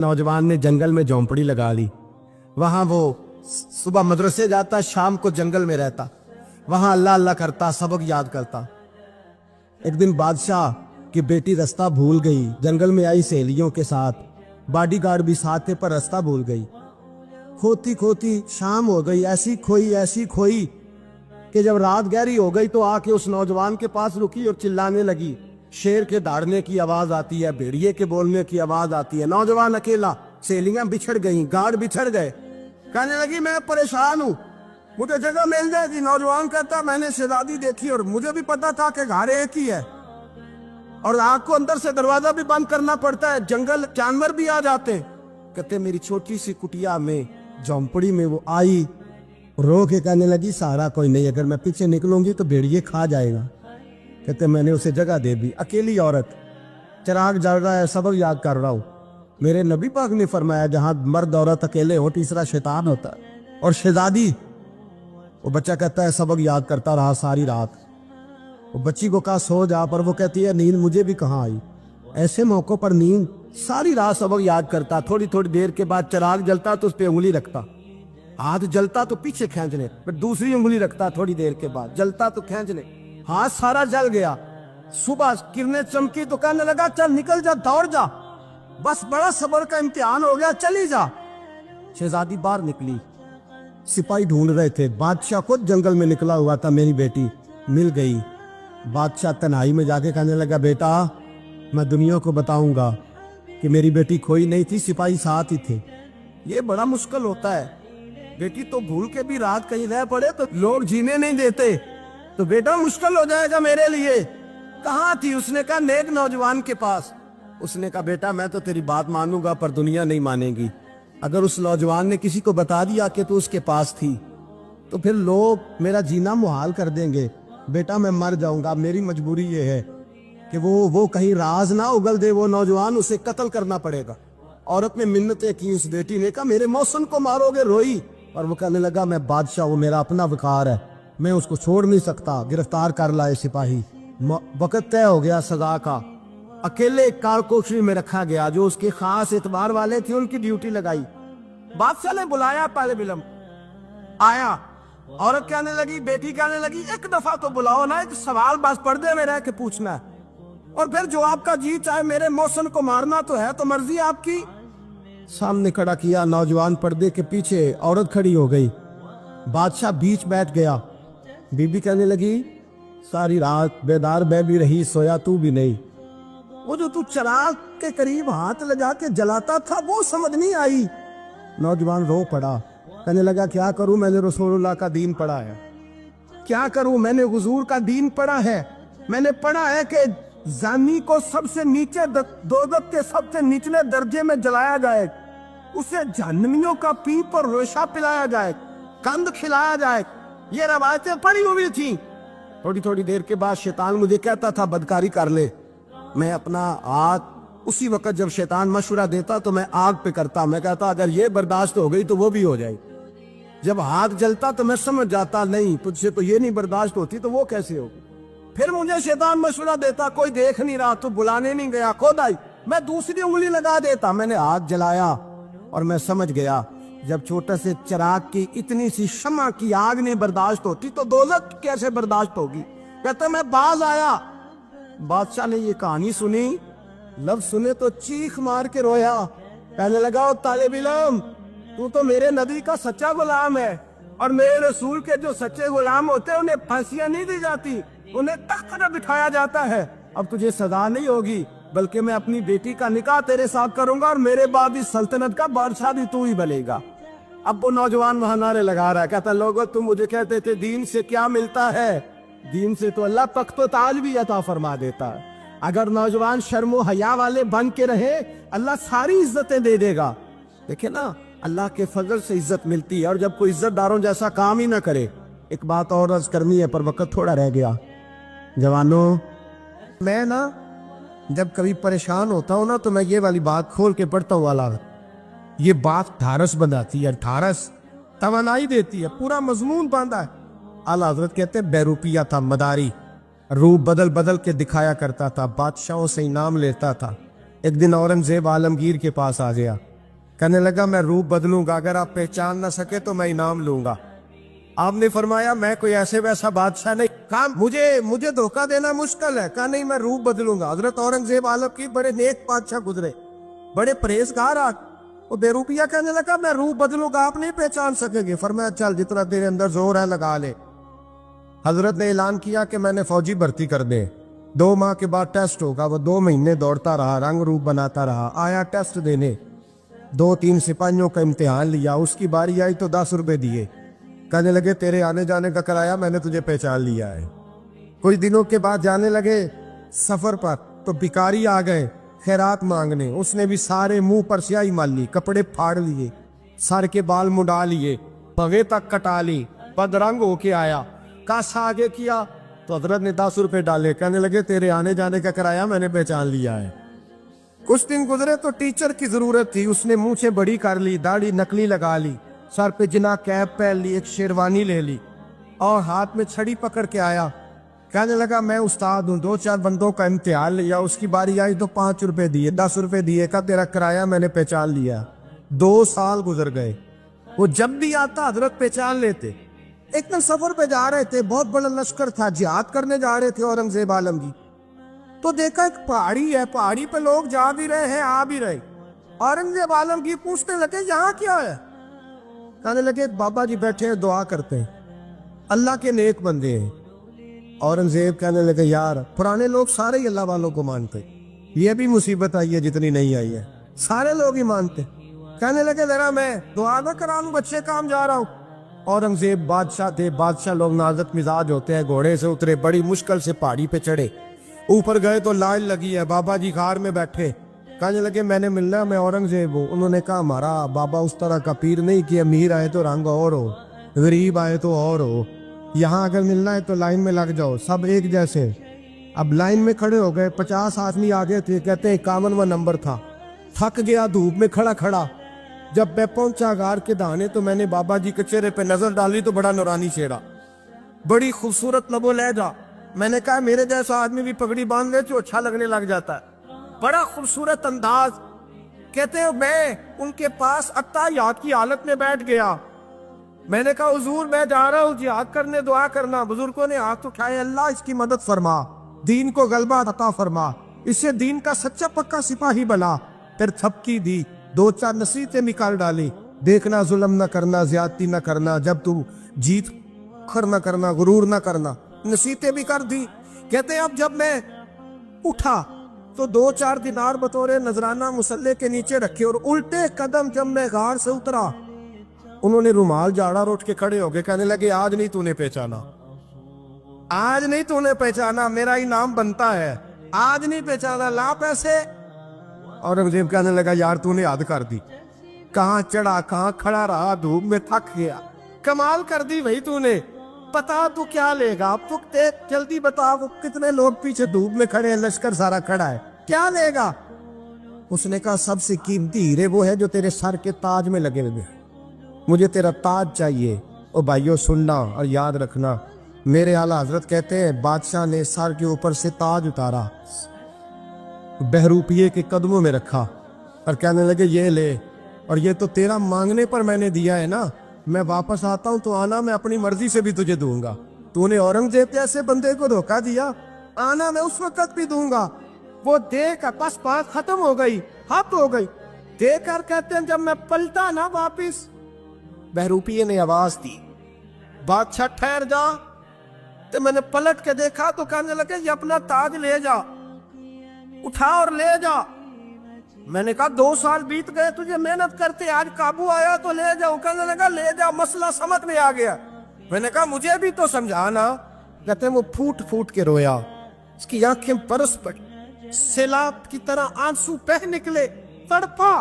नौजवान ने जंगल में झोंपड़ी लगा ली। वहां वो सुबह मदरसे जाता, शाम को जंगल में रहता, वहां अल्लाह अल्लाह करता, सबक याद करता। एक दिन बादशाह की बेटी रास्ता भूल गई, जंगल में आई सहेलियों के साथ, बॉडीगार्ड भी साथ थे पर रास्ता भूल गई। खोती खोती शाम हो गई, ऐसी खोई कि जब रात गहरी हो गई तो आके उस नौजवान के पास रुकी और चिल्लाने लगी। शेर के दौड़ने की आवाज आती है, भेड़िए के बोलने की आवाज आती है। नौजवान अकेला, सहेलियां बिछड़ गई, गार्ड बिछड़ गए। कहने लगी मैं परेशान हूँ, मुझे जगह मिल जाएगी। नौजवान कहता मैंने शहजादी देखी और मुझे भी पता था कि घर एक ही है और आग को अंदर से दरवाजा भी बंद करना पड़ता है, जंगल जानवर भी आ जाते। कहते मेरी छोटी सी कुटिया में, झोंपड़ी में वो आई, रो के कहने लगी सहारा कोई नहीं, अगर मैं पीछे निकलूंगी तो भेड़िए खा जाएगा। कहते मैंने उसे जगह दे दी। अकेली औरत, चिराग जल रहा है, सबक याद कर रहा हूँ। मेरे नबी पाक ने फरमाया जहां मर्द औरत अकेले हो तीसरा शैतान होता है। और शहजादी, वो बच्चा कहता है सबक याद करता रहा सारी रात। वो बच्ची को कहा सो जा, पर वो कहती है नींद मुझे भी कहाँ आई। ऐसे मौकों पर नींद, सारी रात सबक याद करता। थोड़ी थोड़ी देर के बाद चिराग जलता तो उस पर उंगली रखता, हाथ जलता तो पीछे खींचने, फिर दूसरी उंगली रखता, थोड़ी देर के बाद जलता तो खींचने, हाथ सारा जल गया। सुबह किरणें चमकी तो कहने लगा चल निकल जा, दौड़ जा, बस बड़ा सब्र का इम्तिहान हो गया, चली जा। शहजादी बाहर निकली, सिपाही ढूंढ रहे थे। बादशाह खुद जंगल में निकला हुआ था, मेरी बेटी मिल गई। बादशाह तन्हाई में जाके कहने लगा बेटा मैं दुनिया को बताऊंगा कि मेरी बेटी खोई नहीं थी, सिपाही साथ ही थे। ये बड़ा मुश्किल होता है, बेटी तो भूल के भी रात कहीं रह पड़े तो लोग जीने नहीं देते, तो बेटा मुश्किल हो जाएगा मेरे लिए। कहाँ थी? उसने कहा नेक नौजवान के पास। उसने कहा बेटा मैं तो तेरी बात मानूंगा पर दुनिया नहीं मानेगी। अगर उस नौजवान ने किसी को बता दिया कि तू उसके पास थी तो फिर लोग मेरा जीना मुहाल कर देंगे। बेटा मैं मर जाऊंगा, मेरी मजबूरी ये है कि वो कहीं राज ना उगल दे वो नौजवान, उसे कत्ल करना पड़ेगा। औरत ने मिन्नतें की, उस बेटी ने कहा मेरे मौसम को मारोगे, रोई। और वो कहने लगा मैं बादशाह, वो मेरा अपना विकार है, मैं उसको छोड़ नहीं सकता। गिरफ्तार कर लाए सिपाही। वक्त तय हो गया सजा का। अकेले कारकोशरी में रखा गया, जो उसके खास एतबार वाले थे उनकी ड्यूटी लगाई। बादशाह ने बुलाया, पहले बिलम आया। औरत कहने लगी, बेटी कहने लगी एक दफा तो बुलाओ ना, एक सवाल बस पर्दे में रह के पूछना है और फिर जो आपका जी चाहे। मेरे मौसम को मारना तो है, तो मर्जी आपकी। सामने खड़ा किया नौजवान, पर्दे के पीछे औरत खड़ी हो गई। बादशाह बीच बैठ गया। बीबी कहने लगी सारी रात बेदार मैं भी रही, सोया तू भी नहीं। वो जो तू चिराग के करीब हाथ लगा के जलाता था वो समझ नहीं आई। नौजवान रो पड़ा, कहने लगा क्या करूं, मैंने रसूलुल्लाह का दीन पढ़ा है, क्या करूं, मैंने हुजूर का दीन पढ़ा है। मैंने पढ़ा है कि जानी को सबसे नीचे दोज़ख के सबसे निचले दर्जे में जलाया जाए, उसे जहन्नमियों का पीप और रेशा पिलाया जाए, कंद खिलाया जाए। ये रवायतें पड़ी हुई थी। थोड़ी थोड़ी देर के बाद शैतान मुझे कहता था बदकारी कर ले। मैं अपना हाथ उसी वक्त जब शैतान मशवरा देता तो मैं आग पे करता। मैं कहता अगर ये बर्दाश्त हो गई तो वो भी हो जाए। जब हाथ जलता तो मैं समझ जाता नहीं तुझसे तो ये नहीं बर्दाश्त होती तो वो कैसे होगी। फिर मुझे शैतान मशवरा देता कोई देख नहीं रहा तो बुलाने नहीं गया, खुद आई, मैं दूसरी उंगली लगा देता। मैंने हाथ जलाया और मैं समझ गया जब छोटे से चिराग की इतनी सी शमा की आग नहीं बर्दाश्त होती तो दोज़ख कैसे बर्दाश्त होगी। कहते मैं बाज आया। बादशाह ने ये कहानी सुनी, लफ्ज सुने तो चीख मार के रोया। कहने लगा तालिब इल्म तू तो मेरे नबी का सच्चा गुलाम है और मेरे रसूल के जो सच्चे गुलाम होते हैं उन्हें फांसियां नहीं दी जाती, उन्हें तख्त पर बिठाया जाता है। अब तुझे सजा नहीं होगी बल्कि मैं अपनी बेटी का निकाह तेरे साथ करूंगा और मेरे बाद इस सल्तनत का बादशाह भी तू ही बनेगा। अब वो नौजवान वहां नारे लगा रहा है, कहता लोगों तुम मुझे कहते थे दीन से क्या मिलता है, दीन से तो अल्लाह तख्त व ताज भी अता फरमा देता है। अगर नौजवान शर्मो हया वाले बन के रहे अल्लाह सारी इज्जतें दे देगा। देखे ना अल्लाह के फजल से इज्जत मिलती है और जब कोई इज्जतदारों जैसा काम ही ना करे। एक बात और अर्ज करनी है पर वक्त थोड़ा रह गया। जवानों मैं ना जब कभी परेशान होता हूँ ना तो मैं ये वाली बात खोल के पढ़ता हूँ। अला ये बात ढारस बनाती है, ढारस तवानाई देती है, पूरा मजमून बांधा है। आला हजरत कहते बेरूपिया था, मदारी, रूप बदल बदल के दिखाया करता था, बादशाहों से इनाम लेता था। एक दिन औरंगजेब आलमगीर के पास आ गया। कहने लगा मैं रूप बदलूंगा, अगर आप पहचान ना सके तो मैं इनाम लूंगा। आपने फरमाया मैं कोई ऐसे वैसा बादशाह नहीं, कहा मुझे धोखा देना मुश्किल है। कहा नहीं, मैं रूप बदलूंगा। हजरत औरंगजेब आलम की बड़े नेक बादशाह गुजरे, बड़े परहेजगार। आज वो बेरूपिया कहने लगा मैं रूप बदलूंगा, आप नहीं पहचान सकेंगे। फरमाया चल जितना तेरे अंदर जोर है लगा ले। हजरत ने ऐलान किया कि मैंने फौजी भर्ती कर दे, 2 माह के बाद टेस्ट होगा। वो 2 महीने दौड़ता रहा, रंग रूप बनाता रहा, आया टेस्ट देने, 2-3 सिपाहियों का इम्तिहान लिया। उसकी बारी आई तो 10 रुपए दिए, कहने लगे तेरे आने जाने का किराया मैंने तुझे पहचान लिया है। कुछ दिनों के बाद जाने लगे सफर पर, तो भिखारी आ गए खैरात मांगने। उसने भी सारे मुंह पर स्याही मार ली, कपड़े फाड़ लिए, सर के बाल मुंडा लिए, भवे तक कटा ली, बदरंग होके आया। कासा आगे किया तो हजरत ने 10 रुपए डाले, कहने लगे तेरे आने जाने का किराया मैंने पहचान लिया है। कुछ दिन गुजरे तो टीचर की जरूरत थी, उसने मुंह से बड़ी कर ली, दाढ़ी नकली लगा ली, सर पे जिना कैप पहन ली, एक शेरवानी ले ली और हाथ में छड़ी पकड़ के आया। कहने लगा मैं उस्ताद हूँ, 2-4 बंदों का इम्तिहान लिया, उसकी बारी आई तो 5 रुपए दिए, 10 रुपए दिए, का तेरा किराया मैंने पहचान लिया। 2 साल गुजर गए, वो जब भी आता हजरत पहचान लेते। एक दिन सफर पे जा रहे थे, बहुत बड़ा लश्कर था, जिहाद करने जा रहे थे औरंगजेब आलम की। तो देखा एक पहाड़ी है, पहाड़ी पे लोग जा भी रहे हैं आ भी रहे। औरंगजेब आलम की पूछने लगे यहाँ क्या है? कहने लगे बाबा जी बैठे हैं दुआ करते हैं, अल्लाह के नेक बंदे हैं। औरंगजेब कहने लगे यार पुराने लोग सारे ही अल्लाह वालों को मानते, ये भी मुसीबत आई है जितनी नहीं आई है, सारे लोग ही मानते। कहने लगे जरा मैं दुआ ना करा लूं, बच्चे काम जा रहा हूँ। औरंगजेब बादशाह थे, बादशाह लोग नाजुक मिजाज होते हैं। घोड़े से उतरे, बड़ी मुश्किल से पहाड़ी पे चढ़े, ऊपर गए तो लाइन लगी है, बाबा जी खार में बैठे। कहने लगे मैंने मिलना, मैं औरंगजेब हूँ। उन्होंने कहा हमारा बाबा उस तरह का पीर नहीं कि अमीर आए तो रंग और हो, गरीब आए तो और हो, यहाँ अगर मिलना है तो लाइन में लग जाओ, सब एक जैसे। अब लाइन में खड़े हो गए, 50 आदमी आगे थे, कहते हैं 51वां नंबर था। थक गया धूप में खड़ा खड़ा, जब मैं पहुंचा गार के दाने तो मैंने बाबा जी के चेहरे पे नजर डाली तो बड़ा नूरानी चेहरा, बड़ी खूबसूरत लबो लहजा। मैंने कहा मेरे जैसा आदमी भी पगड़ी बांध ले तो अच्छा लगने लग जाता है, बड़ा खूबसूरत अंदाज। कहते हैं मैं उनके पास अत्ताहियात की हालत में बैठ गया। मैंने कहा हुजूर मैं जा रहा हूँ जिहाद करने, दुआ करना। बुजुर्गों ने हाथ उठाए, अल्लाह इसकी मदद फरमा, दीन को गलबा अता फरमा, इससे दीन का सच्चा पक्का सिपाही बना। फिर थपकी दी, 2-4 नसीहतें निकाल डाली, देखना जुल्म न करना, ज्यादती न करना, जब तू जीत खर न करना, गुरूर न करना, नसीहतें भी कर दी। कहते अब जब मैं उठा तो 2-4 दिनार बतौरे नजराना मुसल्ले के नीचे रखे, और उल्टे कदम जब मैं गार से उतरा उन्होंने रुमाल झाड़ा और उठ के खड़े हो गए। कहने लगे आज नहीं तूने पहचाना, आज नहीं तूने पहचाना, मेरा इनाम बनता है, आज नहीं पहचाना, ला पैसे। औरंगजेब कहने लगा यार तूने हद कर दी, कहाँ चढ़ा कहाँ खड़ा रहा, धूप में थक गया, कमाल कर दी भाई तूने। बता तू क्या लेगा, अब तू जल्दी बता, वो कितने लोग पीछे धूप में खड़े हैं, लश्कर सारा खड़ा है, क्या लेगा? उसने कहा सबसे कीमती हीरे वो है जो तेरे सर के ताज में लगे हुए, मुझे तेरा ताज चाहिए। ओ भाइयों सुनना और याद रखना, मेरे आला हजरत कहते हैं बादशाह ने सर के ऊपर से ताज उतारा, बहरूपिये के कदमों में रखा और कहने लगे ये ले, और ये तो तेरा मांगने पर मैंने दिया है ना, मैं वापस आता हूं तो आना मैं अपनी मर्जी से भी तुझे दूंगा। तूने औरंगजेब जैसे बंदे को धोखा दिया, आना मैं उस वक्त भी दूंगा। वो देख बस बात खत्म हो गई, हद हो गई। देखकर कहते हैं जब मैं पलटा ना वापिस, बहरूपिये ने आवाज दी बादशाह ठहर जा। तो मैंने पलट के देखा तो कहने लगे ये अपना ताज ले जा, उठा और ले जा। मैंने कहा 2 साल बीत गए तुझे मेहनत करते, आज काबू आया तो ले जाओ। कहने लगा ले जा, मसला समझ में आ गया। मैंने कहा मुझे भी तो समझाना। कहते वो फूट फूट के रोया, उसकी आंखें बरस पड़ी, सैलाब की तरह आंसू बह निकले, तड़पा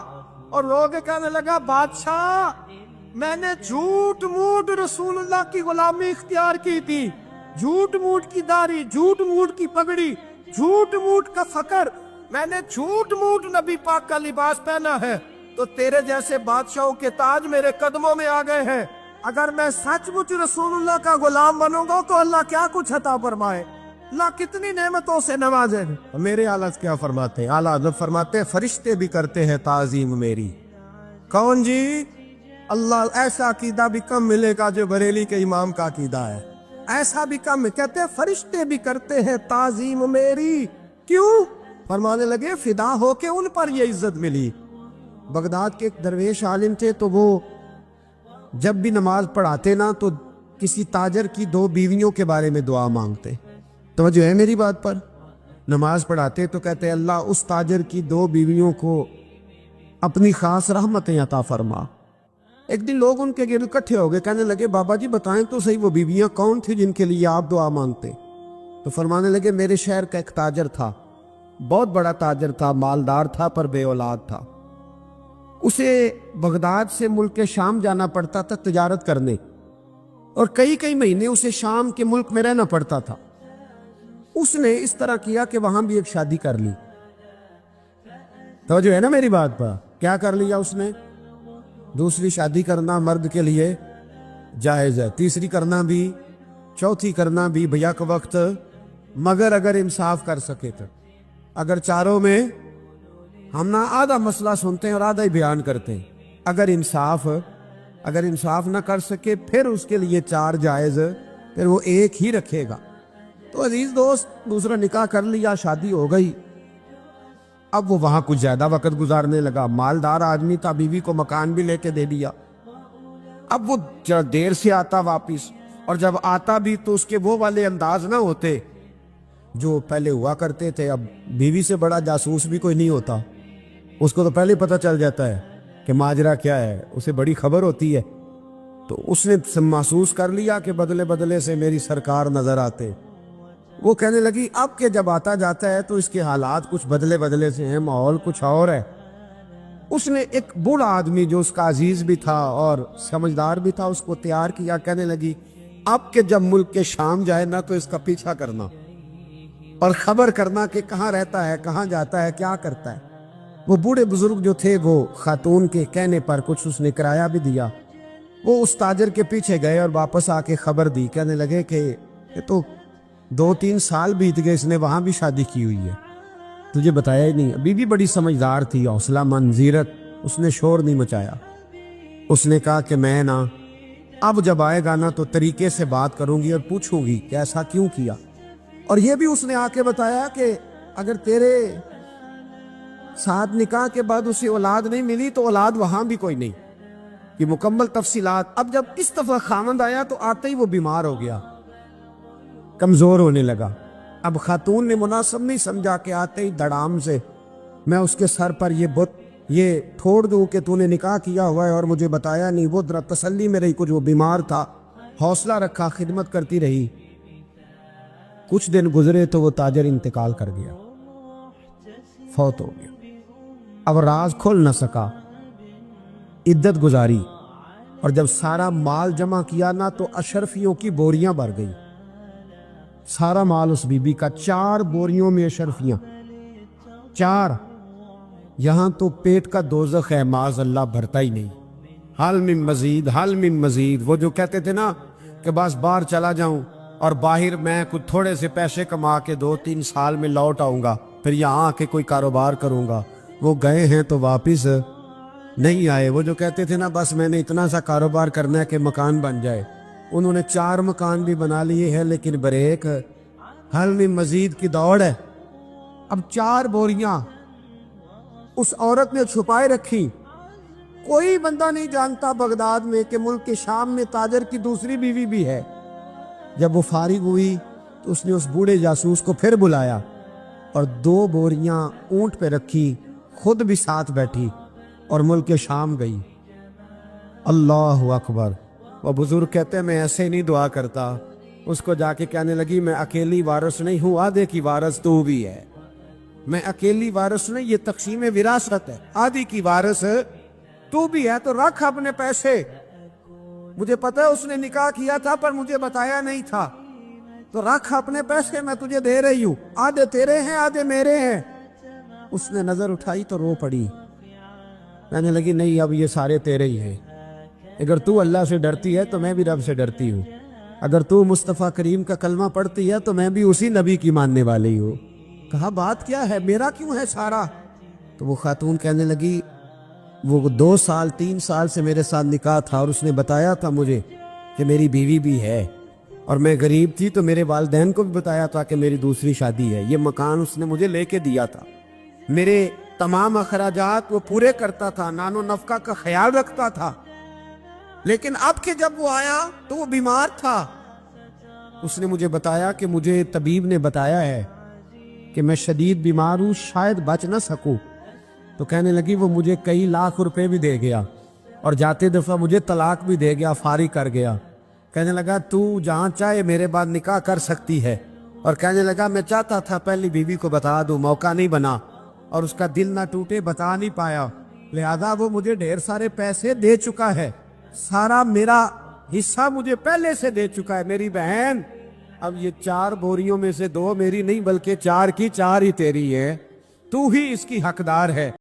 और रो के कहने लगा बादशाह मैंने झूठ मूठ रसूलुल्लाह की गुलामी इख्तियार की थी, झूठ मूठ की दाढ़ी, झूठ मूठ की पगड़ी, झूठ मूठ का फकर, मैंने झूठ मूठ नबी पाक का लिबास पहना है, तो तेरे जैसे बादशाहों के ताज मेरे कदमों में आ गए हैं। अगर मैं सचमुच रसूलुल्लाह का गुलाम बनूंगा तो अल्लाह क्या कुछ अता फरमाए, अल्लाह कितनी नेमतों से नवाजे। मेरे आला क्या फरमाते हैं, आला हज़रत फरमाते हैं फरिश्ते भी करते हैं ताजीम मेरी, कौन जी? अल्लाह, ऐसा अकीदा भी कम मिलेगा जो बरेली के इमाम का अकीदा है, ऐसा भी कम। कहते हैं फरिश्ते भी करते हैं ताजीम मेरी। क्यों? फरमाने लगे फिदा हो के उन पर ये इज्जत मिली। बगदाद के एक दरवेश आलिम थे, तो वो जब भी नमाज पढ़ाते ना तो किसी ताजर की 2 बीवियों के बारे में दुआ मांगते। तवज्जो है मेरी बात पर? नमाज पढ़ाते तो कहते अल्लाह उस ताजर की 2 बीवियों को अपनी खास रहमतें अता फरमा। एक दिन लोग उनके गिर्द इकट्ठे हो गए, कहने लगे बाबा जी बताएं तो सही वो बीवियां कौन थी जिनके लिए आप दुआ मांगते? तो फरमाने लगे मेरे शहर का एक ताजर था, बहुत बड़ा ताजर था, मालदार था पर बे औलाद था। उसे बगदाद से मुल्क के शाम जाना पड़ता था तिजारत करने, और कई कई महीने उसे शाम के मुल्क में रहना पड़ता था। उसने इस तरह किया कि वहां भी एक शादी कर ली। तो जो है ना मेरी बात पर, क्या कर लिया उसने? दूसरी शादी करना मर्द के लिए जायज़ है, तीसरी करना भी, चौथी करना भी भैया के वक्त, मगर अगर इंसाफ कर सके तो। अगर चारों में हम ना आधा मसला सुनते हैं और आधा ही बयान करते हैं, अगर इंसाफ ना कर सके फिर उसके लिए 4 जायज़, फिर वो एक ही रखेगा। तो अजीज दोस्त, दूसरा निकाह कर लिया, शादी हो गई। अब वो वहां कुछ ज्यादा वक्त गुजारने लगा, मालदार आदमी था, बीवी को मकान भी लेके दे दिया। अब वो देर से आता वापिस, और जब आता भी तो उसके वो वाले अंदाज ना होते जो पहले हुआ करते थे। अब बीवी से बड़ा जासूस भी कोई नहीं होता, उसको तो पहले पता चल जाता है कि माजरा क्या है, उसे बड़ी खबर होती है। तो उसने महसूस कर लिया कि बदले बदले से मेरी सरकार नजर आते। वो कहने लगी अब के जब आता जाता है तो इसके हालात कुछ बदले बदले से हैं, माहौल कुछ और है। उसने एक बूढ़ा आदमी जो उसका अजीज भी था और समझदार भी था, उसको तैयार किया। कहने लगी अब के जब मुल्क के शाम जाए ना तो इसका पीछा करना और खबर करना कि कहाँ रहता है, कहाँ जाता है, क्या करता है। वो बूढ़े बुजुर्ग जो थे वो खातून के कहने पर कुछ उसने किराया भी दिया। वो उस ताजर के पीछे गए और वापस आके खबर दी। कहने लगे कि ये तो 2-3 साल बीत गए, इसने वहां भी शादी की हुई है, तुझे बताया ही नहीं। बीवी बड़ी समझदार थी, हौसला मंद, जीरत, उसने शोर नहीं मचाया। उसने कहा कि मैं ना अब जब आएगा ना तो तरीके से बात करूंगी और पूछूंगी कि ऐसा क्यों किया। और ये भी उसने आके बताया कि अगर तेरे साथ निकाह के बाद उसे औलाद नहीं मिली तो औलाद वहां भी कोई नहीं, कि मुकम्मल तफसीलात। अब जब इस दफा खामंद आया तो आते ही वो बीमार हो गया, कमजोर होने लगा। अब खातून ने मुनासिब नहीं समझा कि आते ही धड़ाम से मैं उसके सर पर ये ठोड़ दूं कि तूने निकाह किया हुआ है और मुझे बताया नहीं। वो जरा तसल्ली में रही, कुछ वो बीमार था, हौसला रखा, खिदमत करती रही। कुछ दिन गुजरे तो वो ताजर इंतकाल कर गया, फौत हो गया। अब राज खुल न सका, इद्दत गुजारी, और जब सारा माल जमा किया ना तो अशरफियों की बोरियां भर गई। सारा माल उस बीबी का, 4 बोरियों में अशरफियां, 4। यहां तो पेट का दोज़ख है, माज़ अल्लाह भरता ही नहीं। हाल मिन मजीद, हाल मिन मजीद। वो जो कहते थे ना कि बस बाहर चला जाऊं और बाहर मैं कुछ थोड़े से पैसे कमा के 2-3 साल में लौट आऊंगा, फिर यहाँ आके कोई कारोबार करूंगा, वो गए हैं तो वापिस नहीं आए। वो जो कहते थे ना बस मैंने इतना सा कारोबार करना है कि मकान बन जाए, उन्होंने 4 मकान भी बना लिए हैं, लेकिन बरेक हल में मजीद की दौड़ है। अब 4 बोरियां उस औरत ने छुपाए रखी। कोई बंदा नहीं जानता बगदाद में कि मुल्क के शाम में ताजर की दूसरी बीवी भी है। जब वो फारिग हुई तो उसने उस बूढ़े जासूस को फिर बुलाया और 2 बोरियां ऊंट पे रखी, खुद भी साथ बैठी और मुल्क के शाम गई। अल्लाह अकबर। वो बुजुर्ग कहते हैं मैं ऐसे नहीं दुआ करता। उसको जाके कहने लगी मैं अकेली वारिस नहीं हूं, आधे की वारिस तू भी है। मैं अकेली वारिस नहीं, ये तक़सीम विरासत है, आधी की वारिस तू भी है। तो रख अपने पैसे, मुझे पता है उसने निकाह किया था पर मुझे बताया नहीं था, तो रख अपने पैसे, मैं तुझे दे रही हूं, आधे तेरे हैं आधे मेरे हैं। उसने नजर उठाई तो रो पड़ी, कहने लगी नहीं अब ये सारे तेरे ही हैं। अगर तू अल्लाह से डरती है तो मैं भी रब से डरती हूँ। अगर तू मुस्तफ़ा करीम का कलमा पढ़ती है तो मैं भी उसी नबी की मानने वाली हूँ। कहा बात क्या है, मेरा क्यों है सारा? तो वो खातून कहने लगी वो 2 साल 3 साल से मेरे साथ निकाह था और उसने बताया था मुझे कि मेरी बीवी भी है, और मैं गरीब थी तो मेरे वालिदैन को भी बताया था कि मेरी दूसरी शादी है। ये मकान उसने मुझे लेके दिया था, मेरे तमाम अखराजात वो पूरे करता था, नानो नफका का ख्याल रखता था। लेकिन अब के जब वो आया तो वो बीमार था। उसने मुझे बताया कि मुझे तबीब ने बताया है कि मैं शदीद बीमार हूँ, शायद बच ना सकूं। तो कहने लगी वो मुझे कई लाख रुपए भी दे गया और जाते दफा मुझे तलाक भी दे गया, फारिग कर गया। कहने लगा तू जहाँ चाहे मेरे बाद निकाह कर सकती है। और कहने लगा मैं चाहता था पहली बीवी को बता दूं, मौका नहीं बना और उसका दिल ना टूटे, बता नहीं पाया। लिहाजा वो मुझे ढेर सारे पैसे दे चुका है, सारा मेरा हिस्सा मुझे पहले से दे चुका है। मेरी बहन, अब ये 4 बोरियों में से 2 मेरी नहीं बल्कि 4 की 4 ही तेरी है, तू ही इसकी हकदार है।